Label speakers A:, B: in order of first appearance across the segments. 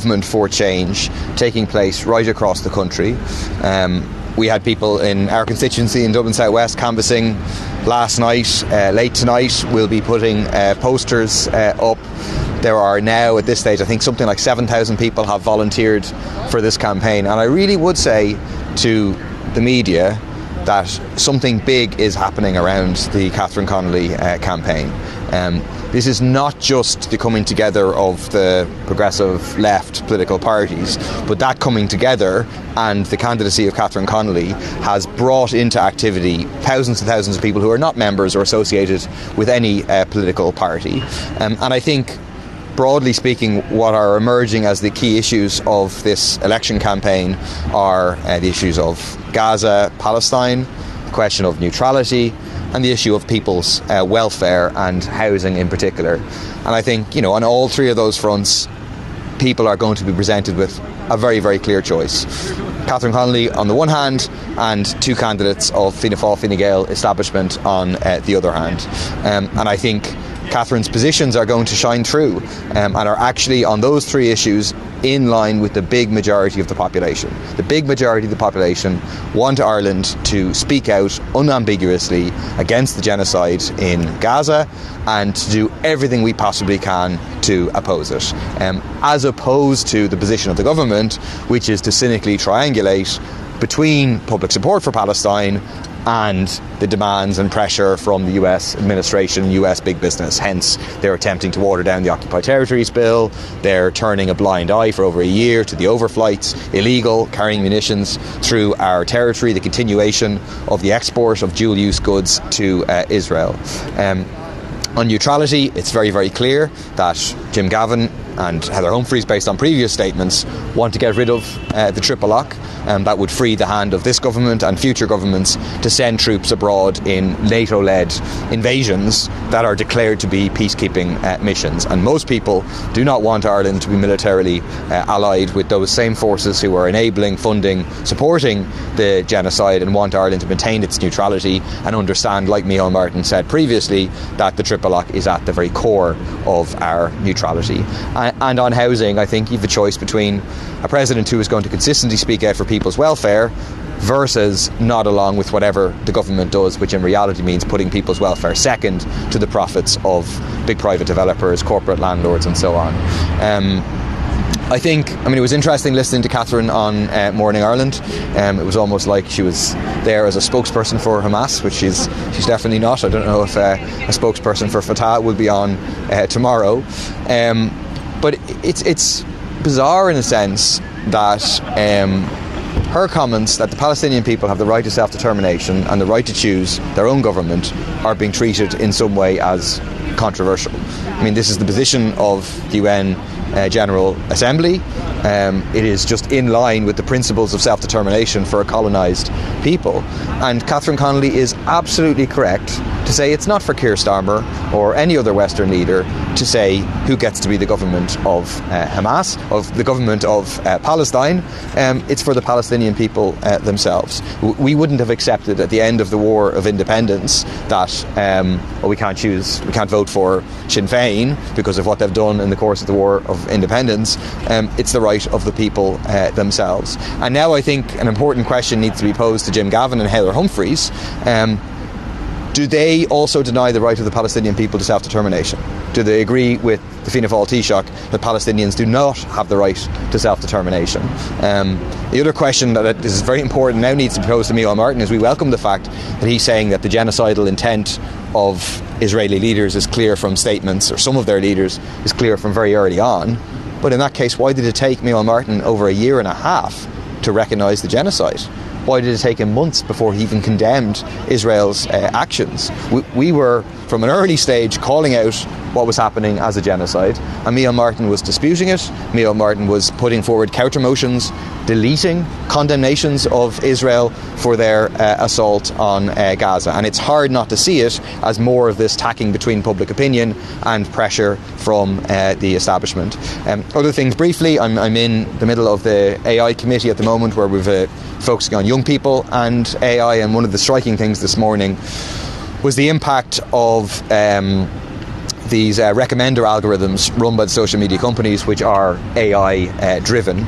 A: movement for change taking place right across the country. We had people in our constituency in Dublin South West canvassing last night. Late tonight we'll be putting posters up. There are now, at this stage, I think something like 7,000 people have volunteered for this campaign. And I really would say to the media that something big is happening around the Catherine Connolly campaign. This is not just the coming together of the progressive left political parties, but that coming together and the candidacy of Catherine Connolly has brought into activity thousands and thousands of people who are not members or associated with any political party. And I think, broadly speaking, what are emerging as the key issues of this election campaign are the issues of Gaza, Palestine, the question of neutrality, and the issue of people's welfare and housing in particular. And I think, on all three of those fronts, people are going to be presented with a very, very clear choice. Catherine Connolly on the one hand, and two candidates of Fianna Fáil, Fine Gael establishment on the other hand. And I think Catherine's positions are going to shine through and are actually on those three issues in line with the big majority of the population. The big majority of the population want Ireland to speak out unambiguously against the genocide in Gaza and to do everything we possibly can to oppose it, as opposed to the position of the government, which is to cynically triangulate between public support for Palestine and the demands and pressure from the US administration, US big business. Hence, they're attempting to water down the Occupied Territories Bill. They're turning a blind eye for over a year to the overflights, illegal carrying munitions through our territory, the continuation of the export of dual-use goods to Israel. On neutrality, it's very, very clear that Jim Gavin and Heather Humphreys, based on previous statements, want to get rid of the triple lock. That would free the hand of this government and future governments to send troops abroad in NATO-led invasions that are declared to be peacekeeping missions. And most people do not want Ireland to be militarily allied with those same forces who are enabling, funding, supporting the genocide, and want Ireland to maintain its neutrality and understand, like Micheál Martin said previously, that the triple lock is at the very core of our neutrality. And on housing, I think you have a choice between a president who is going to consistently speak out for people's welfare versus nod along with whatever the government does, which in reality means putting people's welfare second to the profits of big private developers, corporate landlords and so on. It was interesting listening to Catherine on Morning Ireland. It was almost like she was there as a spokesperson for Hamas, which she's definitely not. I don't know if a spokesperson for Fatah will be on tomorrow. But it's bizarre in a sense that her comments that the Palestinian people have the right to self-determination and the right to choose their own government are being treated in some way as controversial. This is the position of the UN General Assembly. It is just in line with the principles of self-determination for a colonised people. And Catherine Connolly is absolutely correct to say it's not for Keir Starmer or any other Western leader to say who gets to be the government of Hamas, of the government of Palestine. It's for the Palestinian people themselves. We wouldn't have accepted at the end of the War of Independence that we can't vote for Sinn Féin because of what they've done in the course of the War of Independence. It's the right of the people themselves. And now I think an important question needs to be posed to Jim Gavin and Heather Humphreys. Do they also deny the right of the Palestinian people to self-determination? Do they agree with the Fianna Fáil Taoiseach that Palestinians do not have the right to self-determination? The other question that is very important now needs to be posed to Micheál Martin is we welcome the fact that he's saying that the genocidal intent of Israeli leaders is clear from statements, or some of their leaders is clear from very early on. But in that case, why did it take Micheál Martin over a year and a half to recognise the genocide? Why did it take him months before he even condemned Israel's actions? We were, from an early stage, calling out what was happening as a genocide, and Micheál Martin was disputing it. Micheál Martin was putting forward counter motions, deleting condemnations of Israel for their assault on Gaza. And it's hard not to see it as more of this tacking between public opinion and pressure from the establishment. Other things briefly, I'm in the middle of the AI committee at the moment where we've focusing on young people and AI, and one of the striking things this morning was the impact of these recommender algorithms run by the social media companies, which are AI driven.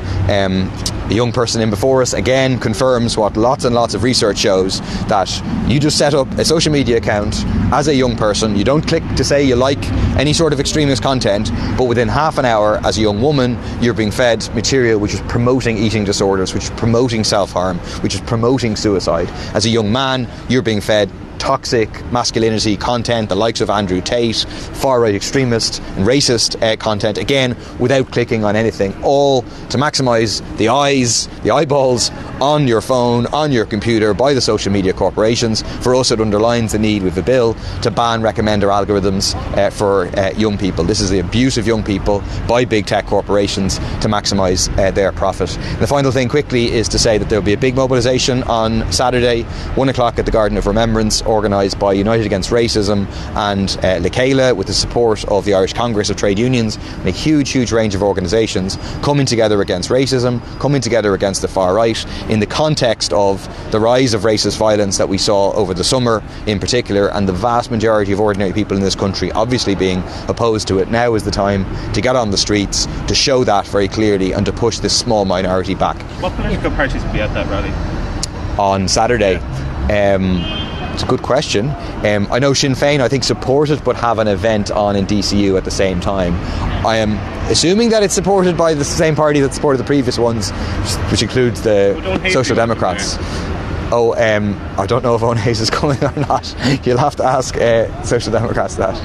A: A young person in before us again confirms what lots and lots of research shows, that you just set up a social media account as a young person, you don't click to say you like any sort of extremist content, but within half an hour as a young woman you're being fed material which is promoting eating disorders, which is promoting self-harm, which is promoting suicide. As a young man you're being fed toxic masculinity content, the likes of Andrew Tate, far-right extremist and racist content, again without clicking on anything, all to maximise the eyeballs on your phone, on your computer by the social media corporations. For us it underlines the need with the bill to ban recommender algorithms for young people. This is the abuse of young people by big tech corporations to maximise their profit. And the final thing quickly is to say that there will be a big mobilisation on Saturday, 1 o'clock at the Garden of Remembrance, organised by United Against Racism and Lekela, with the support of the Irish Congress of Trade Unions and a huge range of organisations coming together against racism, coming together against the far right, in the context of the rise of racist violence that we saw over the summer in particular, and the vast majority of ordinary people in this country obviously being opposed to it. Now is the time to get on the streets, to show that very clearly and to push this small minority back.
B: What political parties will be at that rally?
A: On Saturday? It's a good question. I know Sinn Féin, I think, support it but have an event on in DCU at the same time. I am assuming that it's supported by the same party that supported the previous ones, which includes the Social Democrats. I don't know if Owen Hayes is coming or not. You'll have to ask Social Democrats that.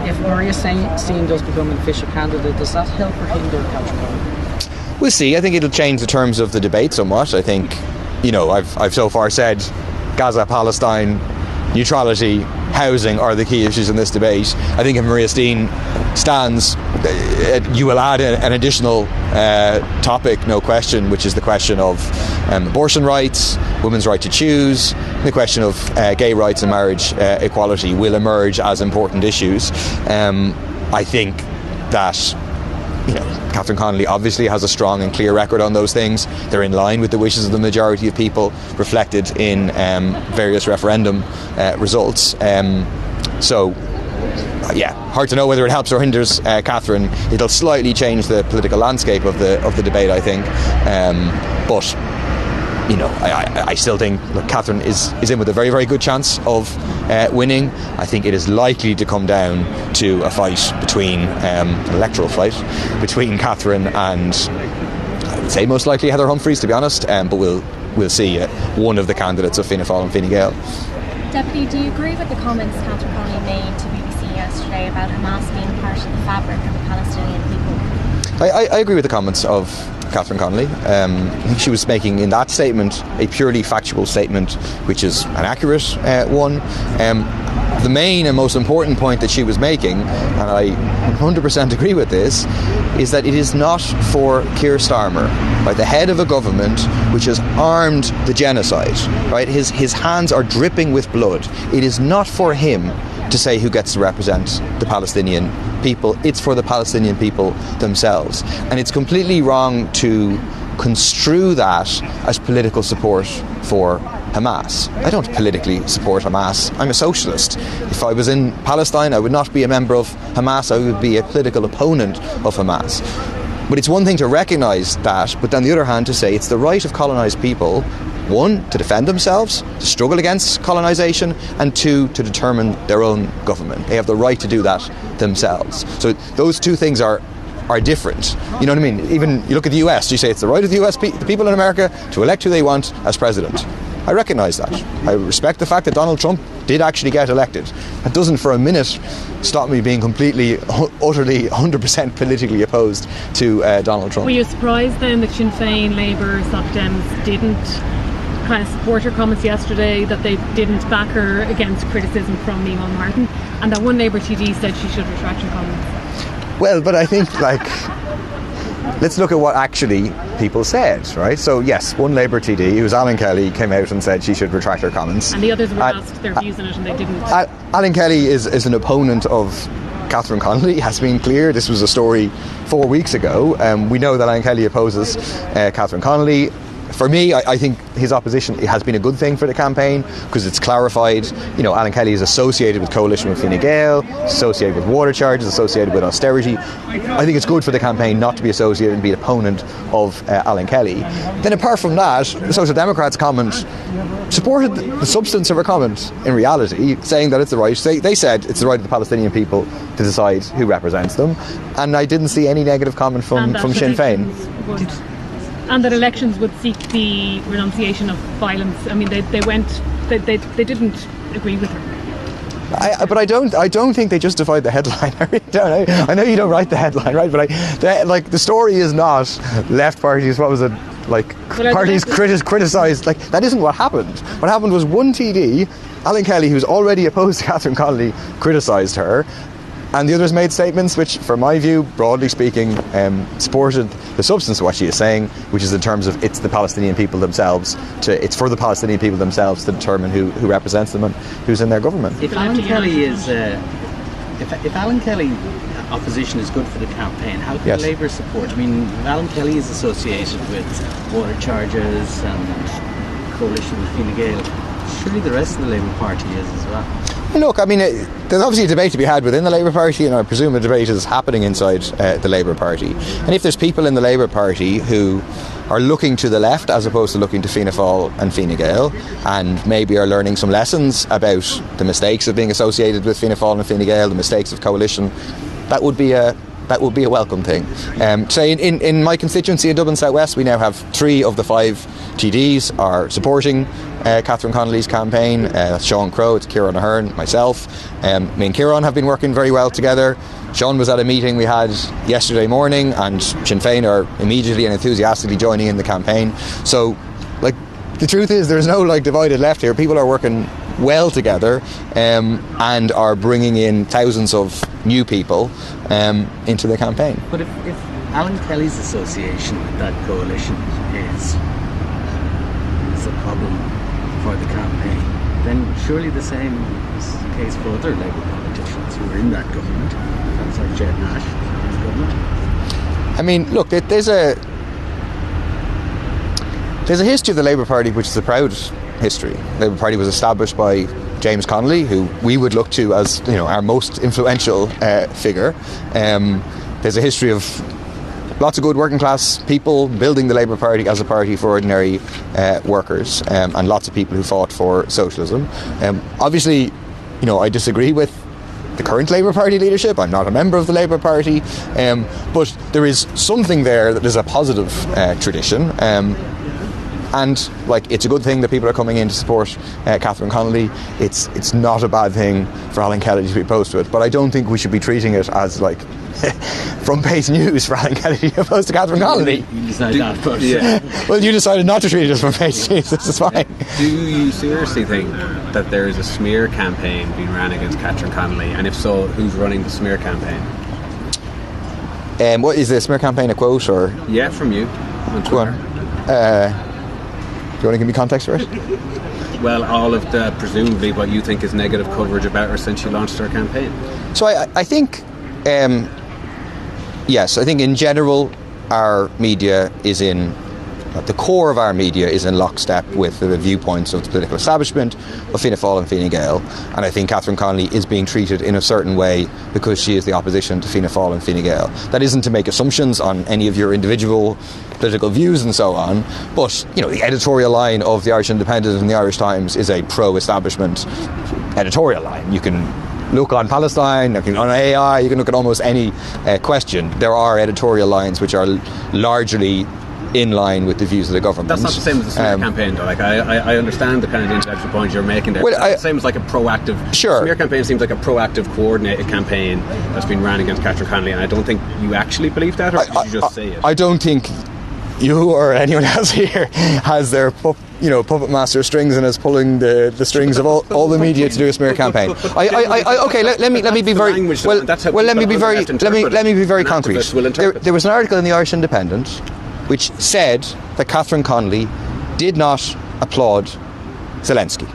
C: If Maria Steen does become an official candidate, does that help or hinder Catherine?
A: We'll see. I think it'll change the terms of the debate somewhat. I think, I've so far said Gaza, Palestine, neutrality, housing are the key issues in this debate. I think if Maria Steen stands, you will add an additional topic, no question, which is the question of abortion rights, women's right to choose, the question of gay rights and marriage equality will emerge as important issues. I think that Catherine Connolly obviously has a strong and clear record on those things. They're in line with the wishes of the majority of people reflected in various referendum results. Hard to know whether it helps or hinders Catherine. It'll slightly change the political landscape of the debate, I think. I still think Catherine is in with a very good chance of winning. I think it is likely to come down to a fight between an electoral fight between Catherine and, I would say most likely, Heather Humphreys, to be honest, but we'll see one of the candidates of Fianna Fáil and Fine Gael.
D: Deputy, do you agree with the comments Catherine Connolly made to BBC yesterday about Hamas being part of the fabric of the Palestinian people?
A: I agree with the comments of Catherine Connolly. I think she was making in that statement a purely factual statement, which is an accurate one. The main and most important point that she was making, and I 100% agree with this, is that it is not for Keir Starmer, right, the head of a government which has armed the genocide, right? His hands are dripping with blood. It is not for him to say who gets to represent the Palestinian people. It's for the Palestinian people themselves. And it's completely wrong to construe that as political support for Hamas. I don't politically support Hamas. I'm a socialist. If I was in Palestine, I would not be a member of Hamas. I would be a political opponent of Hamas. But it's one thing to recognise that, but on the other hand to say it's the right of colonised people, one, to defend themselves, to struggle against colonisation, and two, to determine their own government. They have the right to do that themselves. So those two things are different. You know what I mean? Even you look at the US, you say it's the right of the US the people in America to elect who they want as president. I recognise that. I respect the fact that Donald Trump did actually get elected. That doesn't for a minute stop me being completely, utterly, 100% politically opposed to Donald Trump.
E: Were you surprised then that Sinn Féin, Labour, Stop Dems didn't kind of support her comments yesterday, that they didn't back her against criticism from Eamon Martin, and that one Labour TD said she should retract her comments?
A: Well, but I think, let's look at what actually people said, right? So yes, one Labour TD, it was Alan Kelly, came out and said she should retract her comments.
E: And the others were asked their views on it and they didn't.
A: Alan Kelly is an opponent of Catherine Connolly, has been clear. This was a story 4 weeks ago. We know that Alan Kelly opposes Catherine Connolly. for me, I think his opposition has been a good thing for the campaign because it's clarified, Alan Kelly is associated with coalition with Fine Gael, associated with water charges, associated with austerity. I think it's good for the campaign not to be associated and be an opponent of Alan Kelly. Then apart from that, the Social Democrats' comment supported the substance of her comment in reality, saying that it's the right, they said it's the right of the Palestinian people to decide who represents them, and I didn't see any negative comment from Sinn Féin.
E: And that elections would seek the renunciation of violence. I mean, they didn't agree with her.
A: But I don't think they justified the headline. I really don't. I know you don't write the headline, right? But the story is not left parties. What was it? Parties criticised. That isn't what happened. What happened was one TD, Alan Kelly, who's already opposed to Catherine Connolly, criticised her. And the others made statements which, from my view, broadly speaking, supported the substance of what she is saying, which is in terms of it's the Palestinian people themselves, it's for the Palestinian people themselves to determine who represents them and who's in their government.
F: If Alan Kelly if Alan Kelly opposition is good for the campaign, how can Labour support? I mean, Alan Kelly is associated with water charges and coalition with Fine Gael. Surely the rest of the Labour Party is as well.
A: Look, I mean, there's obviously a debate to be had within the Labour Party, and I presume a debate is happening inside the Labour Party. And if there's people in the Labour Party who are looking to the left as opposed to looking to Fianna Fáil and Fine Gael, and maybe are learning some lessons about the mistakes of being associated with Fianna Fáil and Fine Gael, the mistakes of coalition, that would be a welcome thing. Say in my constituency in Dublin South West, we now have 3 of the 5 TDs are supporting Catherine Connolly's campaign. That's Sean Crowe, it's Kieran Ahern, myself. Me and Kieran have been working very well together. Sean was at a meeting we had yesterday morning, and Sinn Féin are immediately and enthusiastically joining in the campaign. So, the truth is, there's no divided left here. People are working well together and are bringing in thousands of new people into the campaign.
F: But if Alan Kelly's association with that coalition is a problem for the campaign, then surely the same is the case for other Labour politicians who are in that government. That's like Jed Nash's government.
A: I mean, look, there's a history of the Labour Party which is a proud history. The Labour Party was established by James Connolly, who we would look to as our most influential figure. There's a history of lots of good working class people building the Labour Party as a party for ordinary workers, and lots of people who fought for socialism. Obviously, I disagree with the current Labour Party leadership. I'm not a member of the Labour Party, but there is something there that is a positive tradition. And it's a good thing that people are coming in to support Catherine Connolly. It's not a bad thing for Alan Kelly to be opposed to it, but I don't think we should be treating it as front page news for Alan Kelly to be opposed to Catherine Connolly.
F: You decided that first.
A: Well, you decided not to treat it as front page news. This is fine.
G: Do you seriously think that there is a smear campaign being ran against Catherine Connolly? And if so, who's running the smear campaign?
A: What is the smear campaign, a quote or?
G: Yeah, from you.
A: Go on. Do you want to give me context for it?
G: Well, all of the, presumably, what you think is negative coverage about her since she launched her campaign. So
A: I think, yes, I think in general our media is in, the core of our media is in lockstep with the viewpoints of the political establishment, of Fianna Fáil and Fine Gael, and I think Catherine Connolly is being treated in a certain way because she is the opposition to Fianna Fáil and Fine Gael. That isn't to make assumptions on any of your individual political views and so on, but the editorial line of the Irish Independent and the Irish Times is a pro-establishment editorial line. You can look on Palestine, you can on AI, you can look at almost any question. There are editorial lines which are largely in line with the views of the government.
G: That's not the same as the smear campaign, though. I understand the kind of intellectual point you're making there. Well, the same as a proactive.
A: Sure.
G: Smear campaign seems like a proactive, coordinated campaign that's been ran against Catherine Connolly, and I don't think you actually believe that, or did you just say it?
A: I don't think you or anyone else here has their puppet master strings and is pulling the strings of all the media to do a smear campaign. Okay, let me be very let me be very concrete. There was an article in the Irish Independent which said that Catherine Connolly did not applaud Zelensky.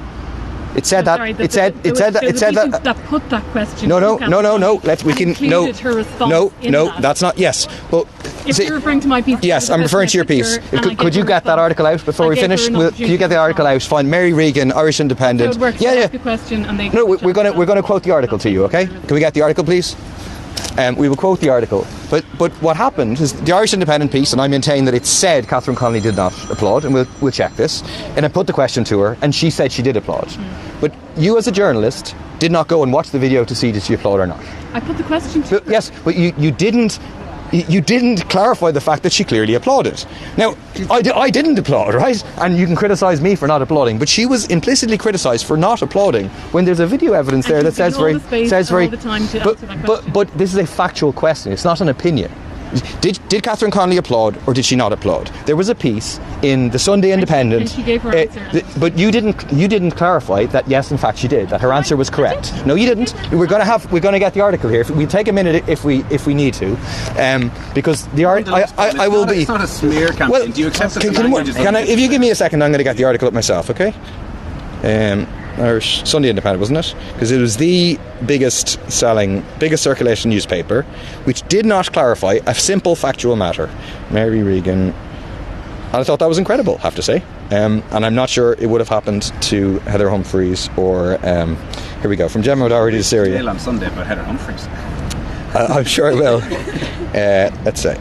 A: It said that.
E: Sorry,
A: It said that.
E: That put that question.
A: No.
E: to Catherine
A: We can. No.
E: included her response
A: No.
E: in
A: No.
E: that.
A: That's not. Yes. Well.
E: If you're referring to my piece,
A: Yes, I'm referring to your piece. Could you get that article out before we finish? Could you get the article out? Fine. Mary Regan, Irish Independent.
E: So it works.
A: Yeah.
E: The question and they
A: No, we're going to quote the article to you. Okay? Can we get the article, please? We will quote the article. But what happened is the Irish Independent piece, and I maintain that it said Catherine Connolly did not applaud, and we'll check this. And I put the question to her, and she said she did applaud. But you, as a journalist, did not go and watch the video to see did she applaud or not.
E: I put the question to her.
A: Yes, but you didn't. You didn't clarify the fact that she clearly applauded. Now, I didn't applaud, right? And you can criticise me for not applauding, but she was implicitly criticised for not applauding when there's a video evidence there that says very. But this is a factual question. It's not an opinion. Did Catherine Connolly applaud or did she not applaud? There was a piece in the Sunday Independent.
E: And she gave her answer.
A: But you didn't clarify that yes, in fact she did. That her answer was correct. No, you didn't. We're going to get the article here. We take a minute if we need to, because the article. I will be.
G: It's not a smear campaign.
A: Well,
G: do you accept that the language is?
A: If you give me a second, I'm going to get the article up myself. Okay. Irish Sunday Independent, wasn't it? Because it was the biggest circulation newspaper, which did not clarify a simple factual matter. Mary Regan. And I thought that was incredible, I have to say. And I'm not sure it would have happened to Heather Humphreys or, here we go, from Gemma O'Doherty to Syria.
G: On Sunday about Heather Humphreys.
A: I'm sure it will. Let's say.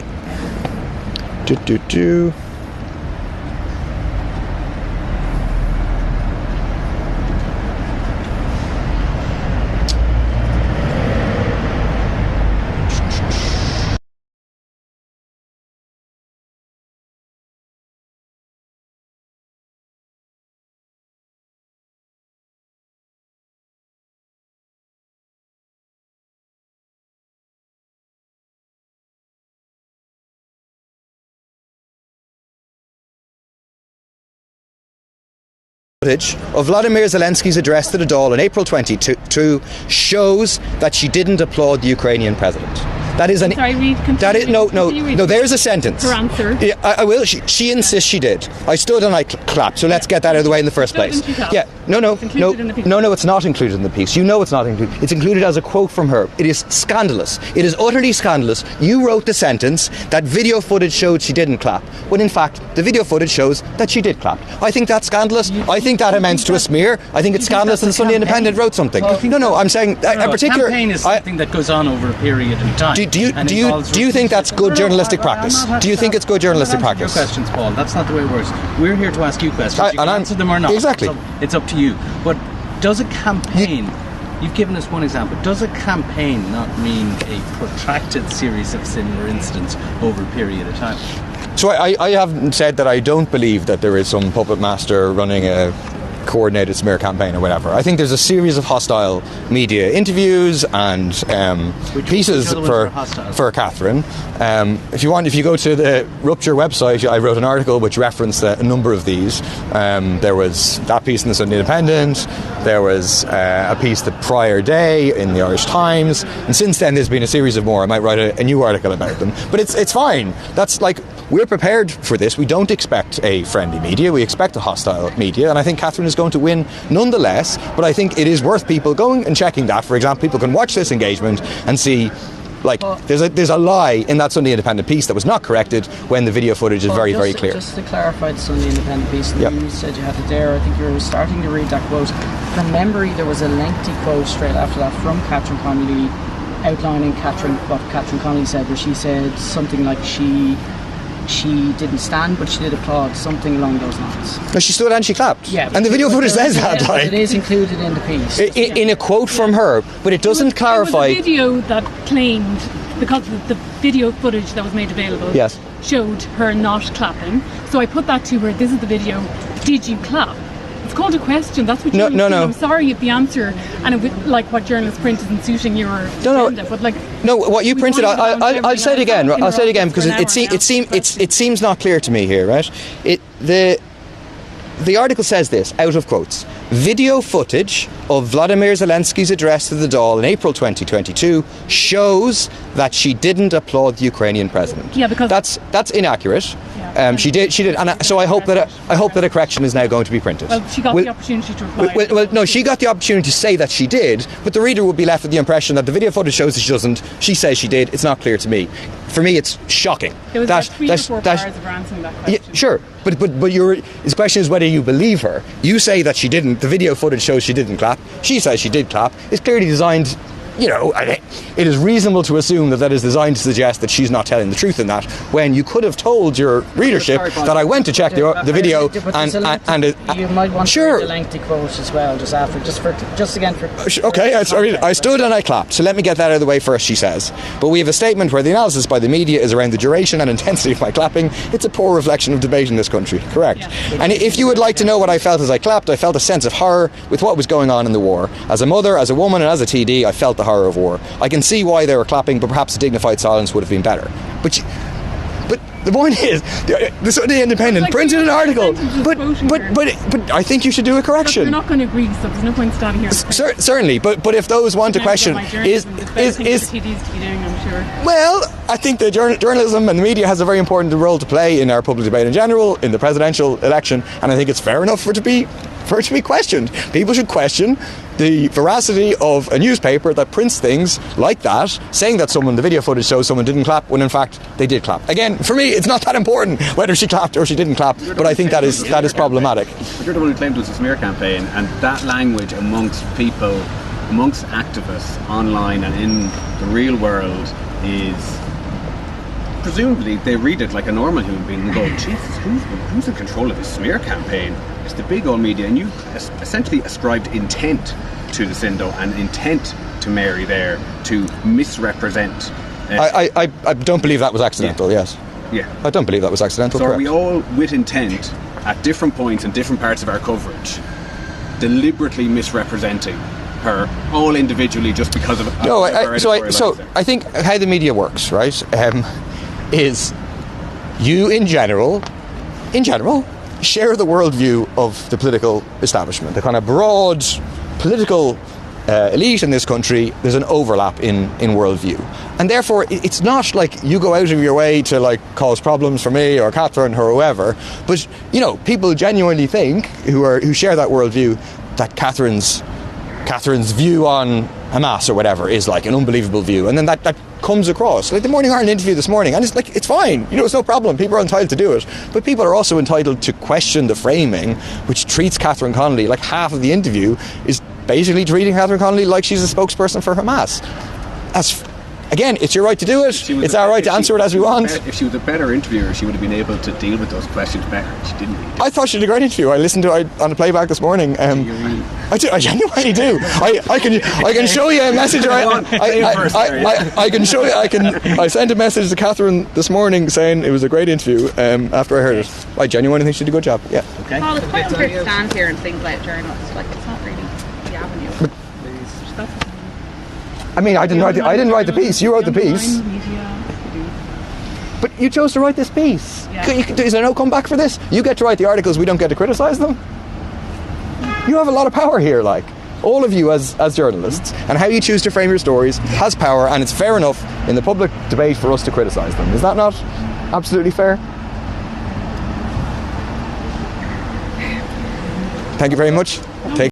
A: Footage of Vladimir Zelensky's address to the Dáil in April 22 shows that she didn't applaud the Ukrainian president. That is an.
E: Sorry, read.
A: That is no. There's a sentence.
E: Her answer.
A: Yeah, I will. She insists she did. I stood and I clapped. So let's get that out of the way in the first place. Yeah. No. It's not included in the piece. You know it's not included. It's included as a quote from her. It is scandalous. It is utterly scandalous. You wrote the sentence that video footage showed she didn't clap, when in fact the video footage shows that she did clap. I think that's scandalous. I think that amounts to a smear. I think it's scandalous that the Sunday Independent wrote something. No. I'm saying a particular.
F: Campaign is something that goes on over a period of time.
A: Do you think that's good journalistic practice? Do you think it's good journalistic practice?
F: Your questions, Paul. That's not the way it works. We're here to ask you questions. You can answer them or not.
A: Exactly.
F: It's up to you. But does a campaign? You've given us one example. Does a campaign not mean a protracted series of similar incidents over a period of time?
A: So I haven't said that I don't believe that there is some puppet master running a coordinated smear campaign or whatever. I think there's a series of hostile media interviews and pieces for Catherine. If you go to the Rupture website, I wrote an article which referenced a number of these. There was that piece in the Sunday Independent. There was a piece the prior day in the Irish Times, and since then there's been a series of more. I might write a new article about them, but it's fine. That's like, we're prepared for this. We don't expect a friendly media. We expect a hostile media, and I think Catherine is going to win nonetheless. But I think it is worth people going and checking that. For example, people can watch this engagement and see, like, there's a lie in that Sunday Independent piece that was not corrected when the video footage is very clear.
C: Just to clarify the Sunday Independent piece, you said you had it there. I think you were starting to read that quote. From memory, there was a lengthy quote straight after that from Catherine Connolly outlining what Catherine Connolly said, where she said something like she didn't stand, but she did applaud, something along those lines.
A: No, she stood and she clapped.
C: Yeah,
A: and the video footage says that.
C: It is included in the piece.
A: In a quote from her, but it doesn't clarify.
E: It was a video that claimed, because the video footage that was made available showed her not clapping. So I put that to her, this is the video, did you clap? It's called a question. That's what you do. I'm sorry if the answer, and like what journalists print isn't suiting your agenda, but like
A: what you printed. I'll say it again. I'll say it again because it seems not clear to me here, right? The article says this, out of quotes: video footage of Vladimir Zelensky's address to the Dáil in April 2022 shows that she didn't applaud the Ukrainian president.
E: Yeah, because
A: that's inaccurate.
E: Yeah.
A: She did, and so I hope that a correction is now going to be printed.
E: Well, she got the opportunity to reply.
A: Well, no, she got the opportunity to say that she did, but the reader would be left with the impression that the video footage shows that she doesn't. She says she did. It's not clear to me. For me, it's shocking.
E: There was about 3 or 4 bars of answering that question.
A: Yeah, sure, but his question is whether you believe her. You say that she didn't. The video footage shows she didn't clap. She says she did clap. It's clearly designed. It is reasonable to assume that is designed to suggest that she's not telling the truth in that, when you could have told your readership that I went to check the video and
C: you might want to read the lengthy quote as well,
A: Okay, I stood and I clapped, so let me get that out of the way first, she says. But we have a statement where the analysis by the media is around the duration and intensity of my clapping. It's a poor reflection of debate in this country, correct? Yeah. And if you would like to know what I felt as I clapped, I felt a sense of horror with what was going on in the war. As a mother, as a woman and as a TD, I felt the horror of war. I can see why they were clapping, but perhaps a dignified silence would have been better. But the point is, the Sunday Independent printed an article, but I think you should do a correction.
E: You're not going to agree, so there's no point standing here.
A: Certainly, but if those want to question, is
E: TDs to be doing, I'm sure.
A: Well, I think the journalism and the media has a very important role to play in our public debate in general, in the presidential election, and I think it's fair enough for it to be questioned. People should question the veracity of a newspaper that prints things like that, saying that the video footage shows someone didn't clap when in fact they did clap. Again, for me, it's not that important whether she clapped or she didn't clap, but I think that is problematic.
G: But you're the one who claimed it was a smear campaign, and that language amongst people, amongst activists online and in the real world is... Presumably they read it like a normal human being and go, Jesus, who's in control of this smear campaign? It's the big old media, and you essentially ascribed intent to the Sindo and intent to Mary there to misrepresent.
A: I don't believe that was accidental, yes.
G: Yeah.
A: I don't believe that was accidental,
G: so
A: correct.
G: Are we all, with intent, at different points in different parts of our coverage, deliberately misrepresenting her, all individually, just because of...
A: I think how the media works, right, is you in general share the worldview of the political establishment, the kind of broad political elite in this country. There's an overlap in worldview, and therefore it's not like you go out of your way to like cause problems for me or Catherine or whoever, but people genuinely think who share that worldview that Catherine's view on Hamas or whatever is like an unbelievable view, and then that comes across. Like the Morning Ireland interview this morning, and it's fine, it's no problem, people are entitled to do it, but people are also entitled to question the framing which treats Catherine Connolly, like half of the interview is basically treating Catherine Connolly like she's a spokesperson for Hamas. Again, it's your right to do it. It's our right to answer it as we want.
G: If she was a better interviewer, she would have been able to deal with those questions better. She didn't.
A: I thought she did a great interview. I listened to it on the playback this morning. I genuinely do. I can show you a message. I can show you. I sent a message to Catherine this morning saying it was a great interview. After I heard it, I genuinely think she did a good job. Yeah.
H: Okay. Paul, it's quite unfair to stand here and think about journalists. Like it's not really the avenue.
A: I mean, I didn't write the piece. You wrote the piece. But you chose to write this piece. Yeah. Is there no comeback for this? You get to write the articles, we don't get to criticise them? You have a lot of power here, like. All of you as journalists. And how you choose to frame your stories has power, and it's fair enough in the public debate for us to criticise them. Is that not absolutely fair? Thank you very much.